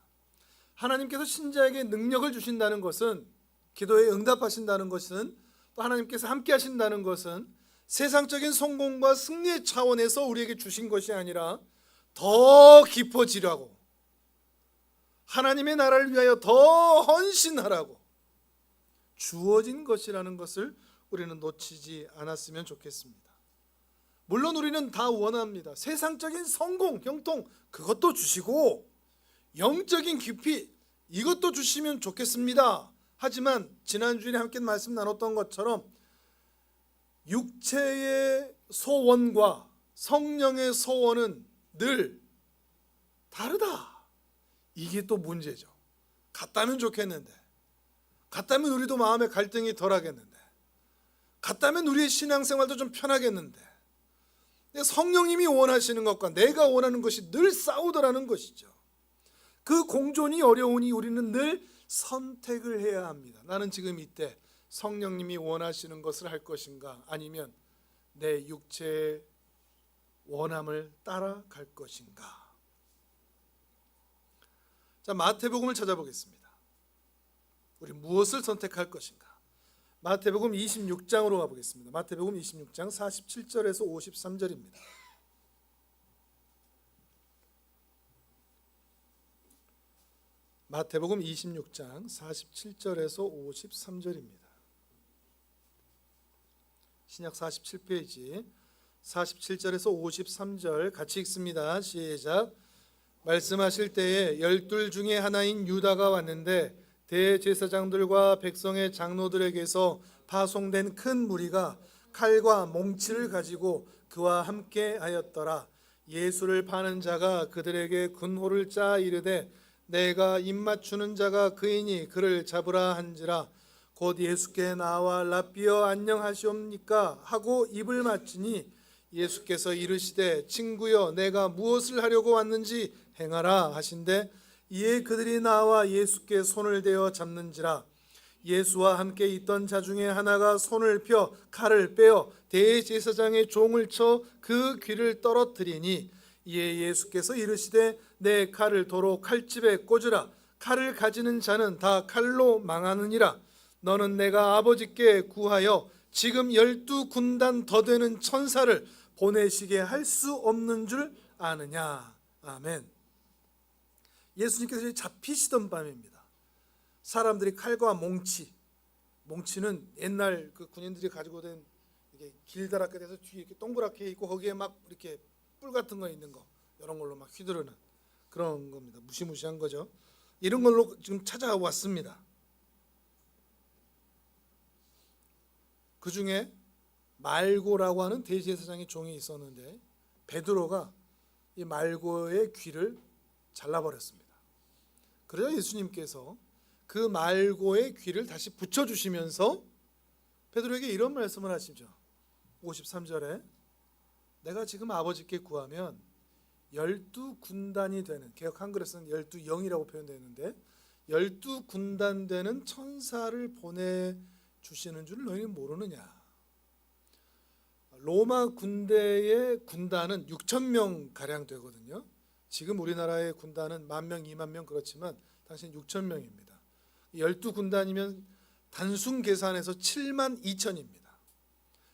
하나님께서 신자에게 능력을 주신다는 것은, 기도에 응답하신다는 것은, 또 하나님께서 함께 하신다는 것은 세상적인 성공과 승리의 차원에서 우리에게 주신 것이 아니라 더 깊어지라고, 하나님의 나라를 위하여 더 헌신하라고 주어진 것이라는 것을 우리는 놓치지 않았으면 좋겠습니다. 물론 우리는 다 원합니다. 세상적인 성공, 형통 그것도 주시고 영적인 깊이 이것도 주시면 좋겠습니다. 하지만 지난주에 함께 말씀 나눴던 것처럼 육체의 소원과 성령의 소원은 늘 다르다. 이게 또 문제죠. 같다면 좋겠는데, 같다면 우리도 마음의 갈등이 덜하겠는데, 같다면 우리의 신앙생활도 좀 편하겠는데, 성령님이 원하시는 것과 내가 원하는 것이 늘 싸우더라는 것이죠. 그 공존이 어려우니 우리는 늘 선택을 해야 합니다. 나는 지금 이때 성령님이 원하시는 것을 할 것인가, 아니면 내 육체의 원함을 따라갈 것인가. 자, 마태복음을 찾아보겠습니다. 우리 무엇을 선택할 것인가? 마태복음 26장으로 가보겠습니다. 마태복음 26장 47절에서 53절입니다. 마태복음 26장 47절에서 53절입니다. 신약 47페이지 47절에서 53절 같이 읽습니다. 시작. 말씀하실 때에 12 중에 하나인 유다가 왔는데 대제사장들과 백성의 장로들에게서 파송된 큰 무리가 칼과 몽치를 가지고 그와 함께 하였더라. 예수를 파는 자가 그들에게 군호를 짜 이르되 내가 입맞추는 자가 그이니 그를 잡으라 한지라. 곧 예수께 나와 랍비여 안녕하시옵니까 하고 입을 맞추니 예수께서 이르시되 친구여 내가 무엇을 하려고 왔는지 행하라 하신대 이에 그들이 나와 예수께 손을 대어 잡는지라. 예수와 함께 있던 자 중에 하나가 손을 펴 칼을 빼어 대제사장의 종을 쳐 그 귀를 떨어뜨리니 이에 예수께서 이르시되 내 칼을 도로 칼집에 꽂으라. 칼을 가지는 자는 다 칼로 망하느니라. 너는 내가 아버지께 구하여 지금 12군단 더 되는 천사를 보내시게 할 수 없는 줄 아느냐. 아멘. 예수님께서 잡히시던 밤입니다. 사람들이 칼과 몽치는 옛날 그 군인들이 가지고 된 이게 길다랗게 돼서 뒤에 이렇게 동그랗게 있고 거기에 막 이렇게 뿔 같은 거 있는 거, 이런 걸로 막 휘두르는 그런 겁니다. 무시무시한 거죠. 이런 걸로 지금 찾아왔습니다. 그 중에 말고라고 하는 대제사장의 종이 있었는데 베드로가 이 말고의 귀를 잘라버렸습니다. 그러자 예수님께서 그 말고의 귀를 다시 붙여주시면서 베드로에게 이런 말씀을 하시죠. 53절에 내가 지금 아버지께 구하면 12군단이 되는, 개역 한글에서는 12영이라고 표현되어 있는데 12군단 되는 천사를 보내주시는 줄 너희는 모르느냐. 로마 군대의 군단은 6,000명 가량 되거든요. 지금 우리나라의 군단은 10,000명, 20,000명 그렇지만 당시는 6,000명입니다. 12군단이면 단순 계산해서 72,000입니다.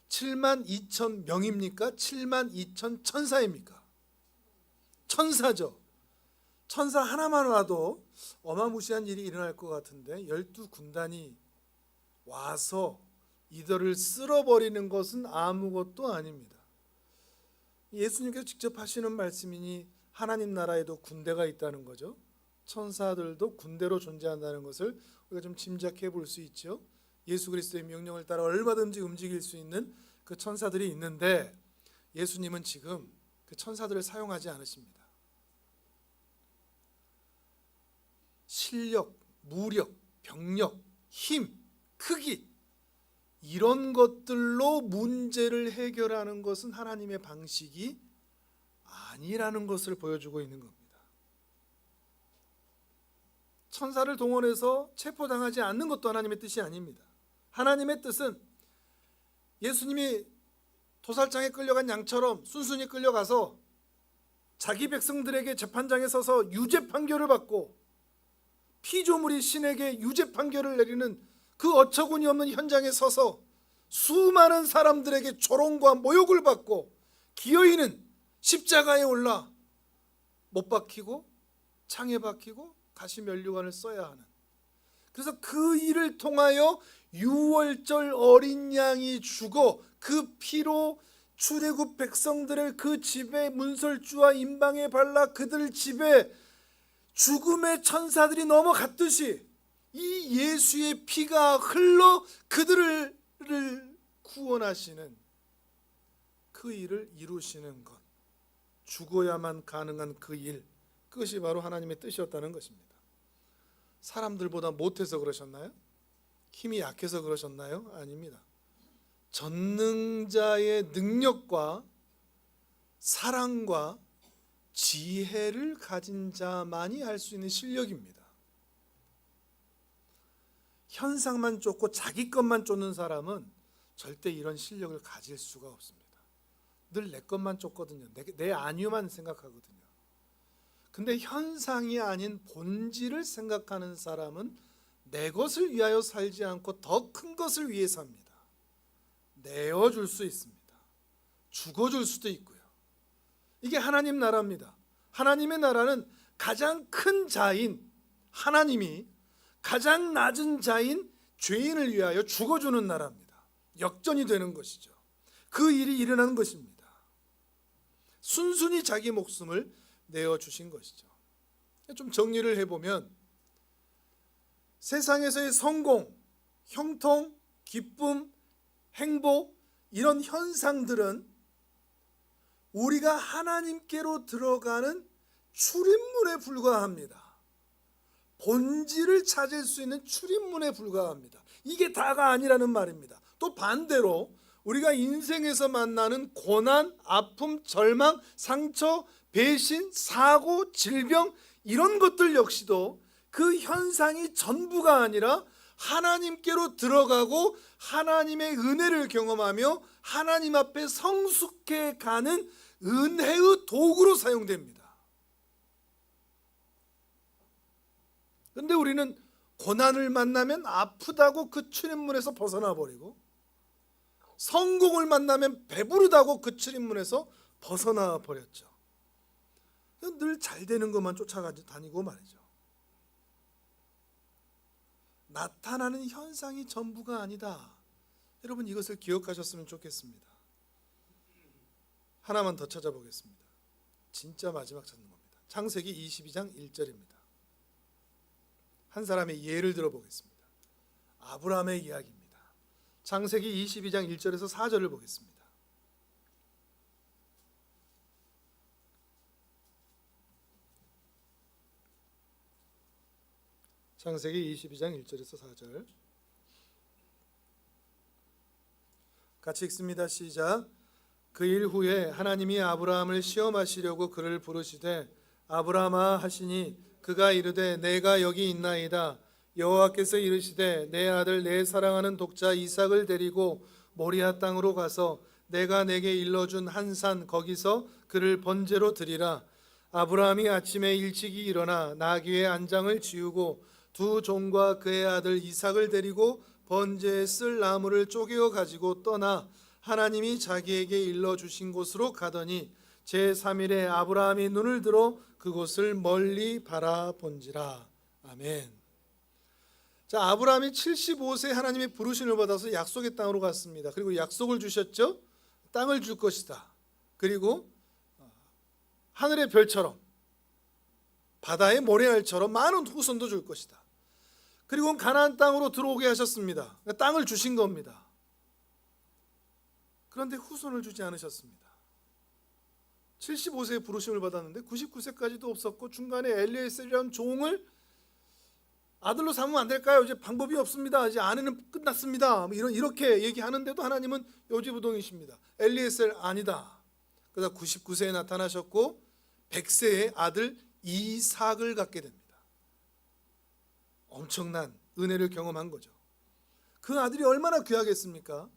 72,000명입니까? 72,000 천사입니까? 천사죠. 천사 하나만 와도 어마무시한 일이 일어날 것 같은데 12군단이 와서 이들을 쓸어버리는 것은 아무것도 아닙니다. 예수님께서 직접 하시는 말씀이니 하나님 나라에도 군대가 있다는 거죠. 천사들도 군대로 존재한다는 것을 우리가 좀 짐작해 볼 수 있죠. 예수 그리스도의 명령을 따라 얼마든지 움직일 수 있는 그 천사들이 있는데 예수님은 지금 그 천사들을 사용하지 않으십니다. 실력, 무력, 병력, 힘, 크기 이런 것들로 문제를 해결하는 것은 하나님의 방식이 아니라는 것을 보여주고 있는 겁니다. 천사를 동원해서 체포당하지 않는 것도 하나님의 뜻이 아닙니다. 하나님의 뜻은 예수님이 도살장에 끌려간 양처럼 순순히 끌려가서 자기 백성들에게 재판장에 서서 유죄 판결을 받고 피조물이 신에게 유죄 판결을 내리는 그 어처구니 없는 현장에 서서 수많은 사람들에게 조롱과 모욕을 받고 기어이는 십자가에 올라 못 박히고 창에 박히고 다시 면류관을 써야 하는, 그래서 그 일을 통하여 유월절 어린 양이 죽어 그 피로 출애굽 백성들을 그 집에 문설주와 임방에 발라 그들 집에 죽음의 천사들이 넘어갔듯이 이 예수의 피가 흘러 그들을 구원하시는 그 일을 이루시는 것, 죽어야만 가능한 그 일, 그것이 바로 하나님의 뜻이었다는 것입니다. 사람들보다 못해서 그러셨나요? 힘이 약해서 그러셨나요? 아닙니다. 전능자의 능력과 사랑과 지혜를 가진 자만이 할 수 있는 실력입니다. 현상만 쫓고 자기 것만 쫓는 사람은 절대 이런 실력을 가질 수가 없습니다. 늘 내 것만 쫓거든요. 내 안위만 생각하거든요. 근데 현상이 아닌 본질을 생각하는 사람은 내 것을 위하여 살지 않고 더 큰 것을 위해 삽니다. 내어줄 수 있습니다. 죽어줄 수도 있고요. 이게 하나님 나라입니다. 하나님의 나라는 가장 큰 자인 하나님이 가장 낮은 자인 죄인을 위하여 죽어주는 나라입니다. 역전이 되는 것이죠. 그 일이 일어나는 것입니다. 순순히 자기 목숨을 내어주신 것이죠. 좀 정리를 해보면 세상에서의 성공, 형통, 기쁨, 행복 이런 현상들은 우리가 하나님께로 들어가는 출입문에 불과합니다. 본질을 찾을 수 있는 출입문에 불과합니다. 이게 다가 아니라는 말입니다. 또 반대로 우리가 인생에서 만나는 고난, 아픔, 절망, 상처, 배신, 사고, 질병 이런 것들 역시도 그 현상이 전부가 아니라 하나님께로 들어가고 하나님의 은혜를 경험하며 하나님 앞에 성숙해 가는 은혜의 도구로 사용됩니다. 그런데 우리는 고난을 만나면 아프다고 그 출입문에서 벗어나 버리고 성공을 만나면 배부르다고 그 출입문에서 벗어나 버렸죠. 늘 잘 되는 것만 쫓아다니고 말이죠. 나타나는 현상이 전부가 아니다. 여러분 이것을 기억하셨으면 좋겠습니다. 하나만 더 찾아보겠습니다. 진짜 마지막 찾는 겁니다. 창세기 22장 1절입니다. 한 사람의 예를 들어보겠습니다. 아브라함의 이야기입니다. 창세기 22장 1절에서 4절을 보겠습니다. 창세기 22장 1절에서 4절 같이 읽습니다. 시작. 그 일 후에 하나님이 아브라함을 시험하시려고 그를 부르시되 아브라함아 하시니 그가 이르되 내가 여기 있나이다. 여호와께서 이르시되 내 아들 내 사랑하는 독자 이삭을 데리고 모리아 땅으로 가서 내가 내게 일러준 한 산 거기서 그를 번제로 드리라. 아브라함이 아침에 일찍이 일어나 나귀의 안장을 지우고 두 종과 그의 아들 이삭을 데리고 번제에 쓸 나무를 쪼개어 가지고 떠나 하나님이 자기에게 일러주신 곳으로 가더니 제3일에 아브라함이 눈을 들어 그곳을 멀리 바라본지라. 아멘. 자, 아브라함이 75세 하나님의 부르심을 받아서 약속의 땅으로 갔습니다. 그리고 약속을 주셨죠. 땅을 줄 것이다. 그리고 하늘의 별처럼 바다의 모래알처럼 많은 후손도 줄 것이다. 그리고 가나안 땅으로 들어오게 하셨습니다. 땅을 주신 겁니다. 그런데 후손을 주지 않으셨습니다. 75세에 부르심을 받았는데 99세까지도 없었고, 중간에 엘리에셀이라는 종을 아들로 삼으면 안 될까요? 이제 방법이 없습니다. 이제 아내는 끝났습니다. 이렇게 얘기하는데도 하나님은 요지부동이십니다. 엘리에셀 아니다. 그러다 99세에 나타나셨고 100세에 아들 이삭을 갖게 됩니다. 엄청난 은혜를 경험한 거죠. 그 아들이 얼마나 귀하겠습니까?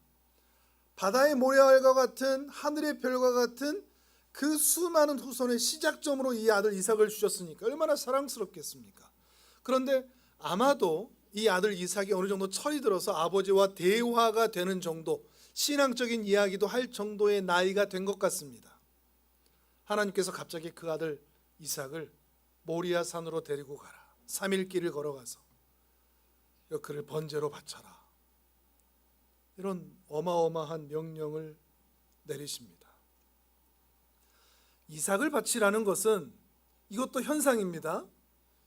바다의 모래알과 같은, 하늘의 별과 같은 그 수많은 후손의 시작점으로 이 아들 이삭을 주셨으니까 얼마나 사랑스럽겠습니까? 그런데 아마도 이 아들 이삭이 어느 정도 철이 들어서 아버지와 대화가 되는 정도, 신앙적인 이야기도 할 정도의 나이가 된 것 같습니다. 하나님께서 갑자기 그 아들 이삭을 모리아 산으로 데리고 가라. 3일 길을 걸어가서 그를 번제로 바쳐라. 이런 어마어마한 명령을 내리십니다. 이삭을 바치라는 것은, 이것도 현상입니다.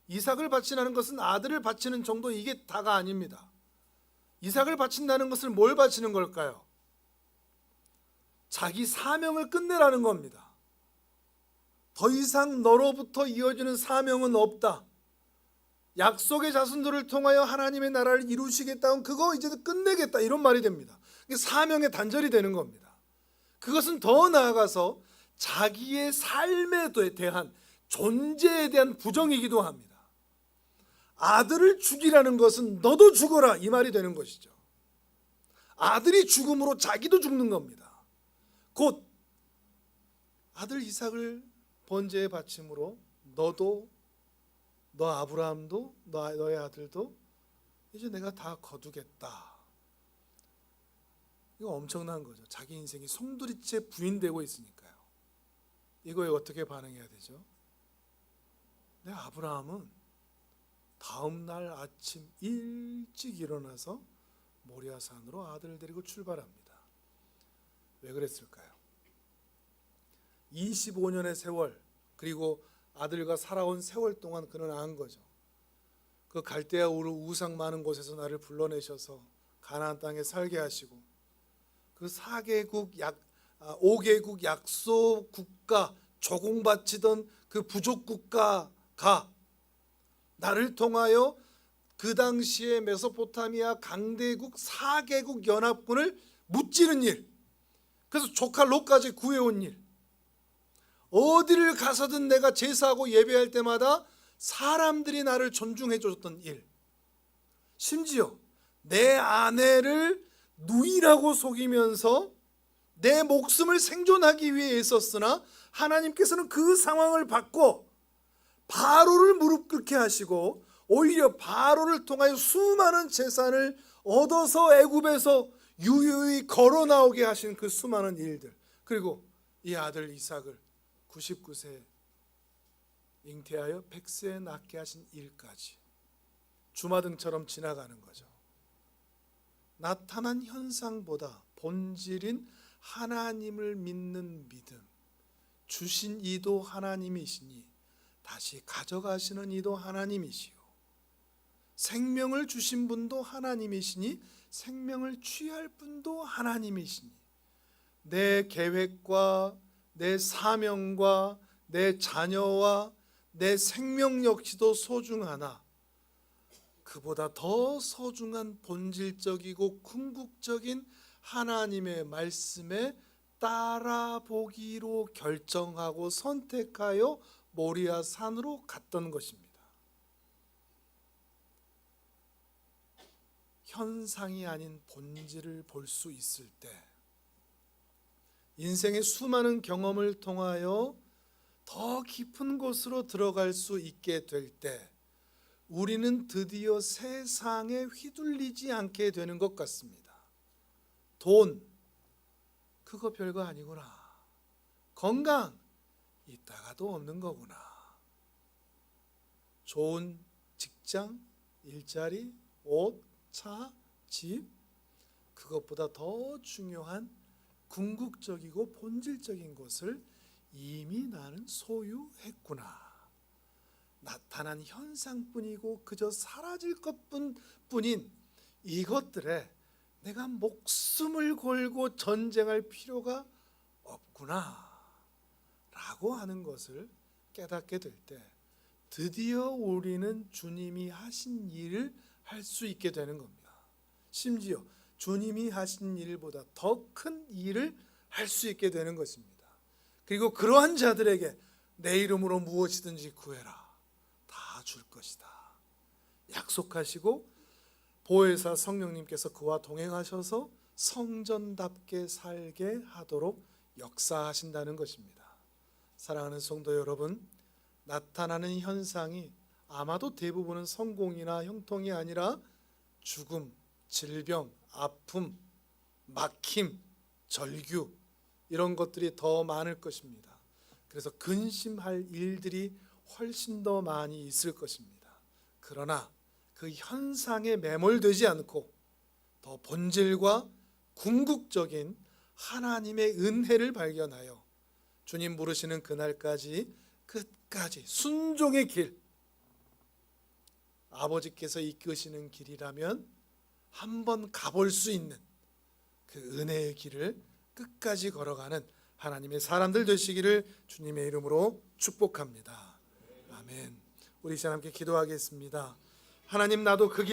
이삭을 바치라는 것은 아들을 바치는 정도, 이게 다가 아닙니다. 이삭을 바친다는 것은 뭘 바치는 걸까요? 자기 사명을 끝내라는 겁니다. 더 이상 너로부터 이어지는 사명은 없다. 약속의 자손들을 통하여 하나님의 나라를 이루시겠다. 그거 이제 끝내겠다. 이런 말이 됩니다. 사명의 단절이 되는 겁니다. 그것은 더 나아가서 자기의 삶에 대한, 존재에 대한 부정이기도 합니다. 아들을 죽이라는 것은 너도 죽어라, 이 말이 되는 것이죠. 아들이 죽음으로 자기도 죽는 겁니다. 곧 아들 이삭을 번제에 바침으로 너도, 너 아브라함도, 너의 아들도 이제 내가 다 거두겠다. 이거 엄청난 거죠. 자기 인생이 송두리째 부인되고 있으니까요. 이거에 어떻게 반응해야 되죠? 내 아브라함은 다음 날 아침 일찍 일어나서 모리아산으로 아들을 데리고 출발합니다. 왜 그랬을까요? 25년의 세월, 그리고 아들과 살아온 세월 동안 그는 안 거죠. 그 갈대아 우르 우상 많은 곳에서 나를 불러내셔서 가나안 땅에 살게 하시고, 그 5개국 약소 국가, 조공바치던 그 부족 국가가 나를 통하여 그 당시에 메소포타미아 강대국 4개국 연합군을 무찌른 일, 그래서 조카 롯까지 구해온 일, 어디를 가서든 내가 제사하고 예배할 때마다 사람들이 나를 존중해 줬던 일, 심지어 내 아내를 누이라고 속이면서 내 목숨을 생존하기 위해 애썼으나 하나님께서는 그 상황을 바꿔 바로를 무릎 꿇게 하시고, 오히려 바로를 통하여 수많은 재산을 얻어서 애굽에서 유유히 걸어 나오게 하신 그 수많은 일들, 그리고 이 아들 이삭을 99세에 잉태하여 100세에 낳게 하신 일까지 주마등처럼 지나가는 거죠. 나타난 현상보다 본질인 하나님을 믿는 믿음, 주신 이도 하나님이시니 다시 가져가시는 이도 하나님이시요, 생명을 주신 분도 하나님이시니 생명을 취할 분도 하나님이시니, 내 계획과 내 사명과 내 자녀와 내 생명 역시도 소중하나 그보다 더 소중한 본질적이고 궁극적인 하나님의 말씀에 따라보기로 결정하고 선택하여 모리아 산으로 갔던 것입니다. 현상이 아닌 본질을 볼 수 있을 때, 인생의 수많은 경험을 통하여 더 깊은 곳으로 들어갈 수 있게 될 때, 우리는 드디어 세상에 휘둘리지 않게 되는 것 같습니다. 돈, 그거 별거 아니구나. 건강, 있다가도 없는 거구나. 좋은 직장, 일자리, 옷, 차, 집, 그것보다 더 중요한 궁극적이고 본질적인 것을 이미 나는 소유했구나. 나타난 현상뿐이고 그저 사라질 것뿐인 이것들에 내가 목숨을 걸고 전쟁할 필요가 없구나 라고 하는 것을 깨닫게 될 때 드디어 우리는 주님이 하신 일을 할 수 있게 되는 겁니다. 심지어 주님이 하신 일보다 더 큰 일을 할 수 있게 되는 것입니다. 그리고 그러한 자들에게 내 이름으로 무엇이든지 구해라, 다 줄 것이다 약속하시고 보혜사 성령님께서 그와 동행하셔서 성전답게 살게 하도록 역사하신다는 것입니다. 사랑하는 성도 여러분, 나타나는 현상이 아마도 대부분은 성공이나 형통이 아니라 죽음, 질병, 아픔, 막힘, 절규 이런 것들이 더 많을 것입니다. 그래서 근심할 일들이 훨씬 더 많이 있을 것입니다. 그러나 그 현상에 매몰되지 않고 더 본질과 궁극적인 하나님의 은혜를 발견하여 주님 부르시는 그날까지 끝까지 순종의 길, 아버지께서 이끄시는 길이라면 한번 가볼 수 있는 그 은혜의 길을 끝까지 걸어가는 하나님의 사람들 되시기를 주님의 이름으로 축복합니다. 아멘. 우리 시간 함께 기도하겠습니다. 하나님, 나도 그 길